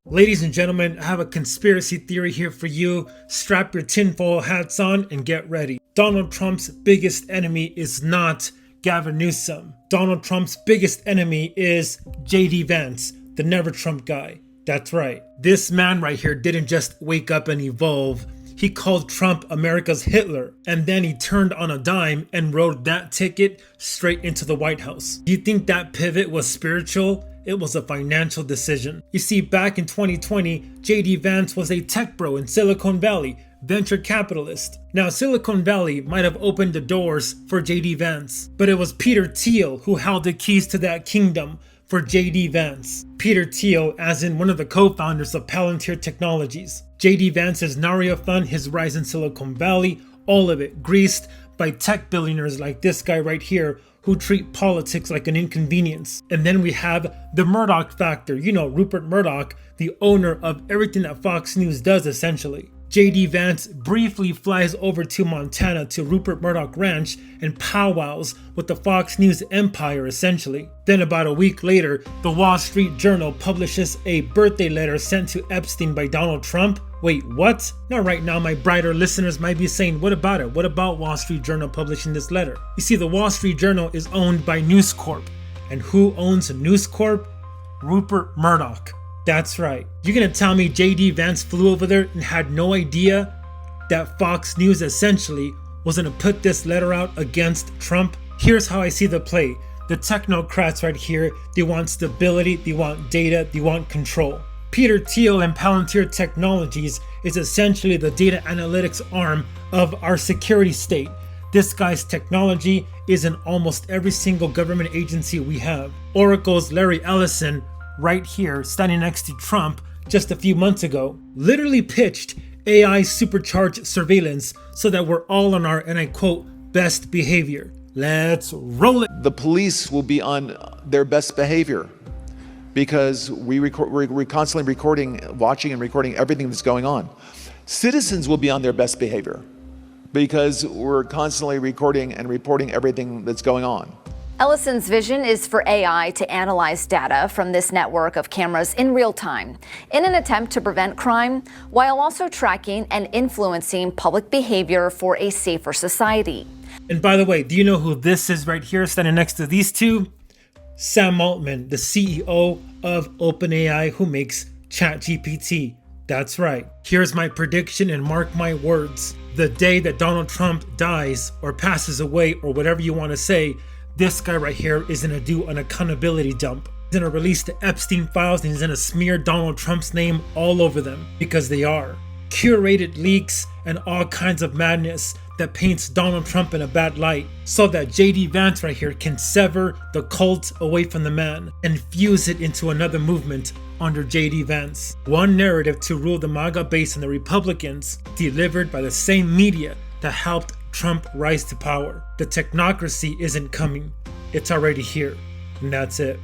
Ladies and gentlemen, I have a conspiracy theory here for you. Strap your tinfoil hats on and get ready. Donald Trump's biggest enemy is not Gavin Newsom. Donald Trump's biggest enemy is JD Vance, the Never Trump guy. That's right. This man right here didn't just wake up and evolve. He called Trump America's Hitler, and then he turned on a dime and rode that ticket straight into the White House. Do you think that pivot was spiritual? It was a financial decision. You see, back in 2020, JD Vance was a tech bro in Silicon Valley, venture capitalist. Now, Silicon Valley might have opened the doors for JD Vance, but it was Peter Thiel who held the keys to that kingdom for JD Vance. Peter Thiel, as in one of the co-founders of Palantir Technologies. JD Vance's Naria fund, his rise in Silicon Valley, all of it greased by tech billionaires like this guy right here who treat politics like an inconvenience. And then we have the Murdoch factor, Rupert Murdoch, the owner of everything that Fox News does essentially. JD Vance briefly flies over to Montana to Rupert Murdoch Ranch and powwows with the Fox News empire essentially. Then about a week later, the Wall Street Journal publishes a birthday letter sent to Epstein by Donald Trump. Wait, what? Now right now my brighter listeners might be saying, what about it? What about Wall Street Journal publishing this letter? You see, the Wall Street Journal is owned by News Corp. And who owns News Corp? Rupert Murdoch. That's right. You're gonna tell me JD Vance flew over there and had no idea that Fox News essentially was gonna put this letter out against Trump? Here's how I see the play. The technocrats right here, they want stability, they want data, they want control. Peter Thiel and Palantir Technologies is essentially the data analytics arm of our security state. This guy's technology is in almost every single government agency we have. Oracle's Larry Ellison, right here, standing next to Trump just a few months ago, literally pitched AI supercharged surveillance so that we're all on our, and I quote, best behavior. Let's roll it. The police will be on their best behavior because we're constantly watching and recording everything that's going on. Citizens will be on their best behavior because we're constantly recording and reporting everything that's going on. Ellison's vision is for AI to analyze data from this network of cameras in real time in an attempt to prevent crime while also tracking and influencing public behavior for a safer society. And by the way, do you know who this is right here standing next to these two? Sam Altman, the CEO of OpenAI, who makes ChatGPT. That's right. Here's my prediction and mark my words. The day that Donald Trump dies or passes away or whatever you want to say, this guy right here is gonna do an accountability dump. He's gonna release the Epstein files and he's gonna smear Donald Trump's name all over them because they are. Curated leaks and all kinds of madness that paints Donald Trump in a bad light so that JD Vance right here can sever the cult away from the man and fuse it into another movement under JD Vance. One narrative to rule the MAGA base and the Republicans, delivered by the same media that helped Trump rise to power. The technocracy isn't coming. It's already here. And that's it.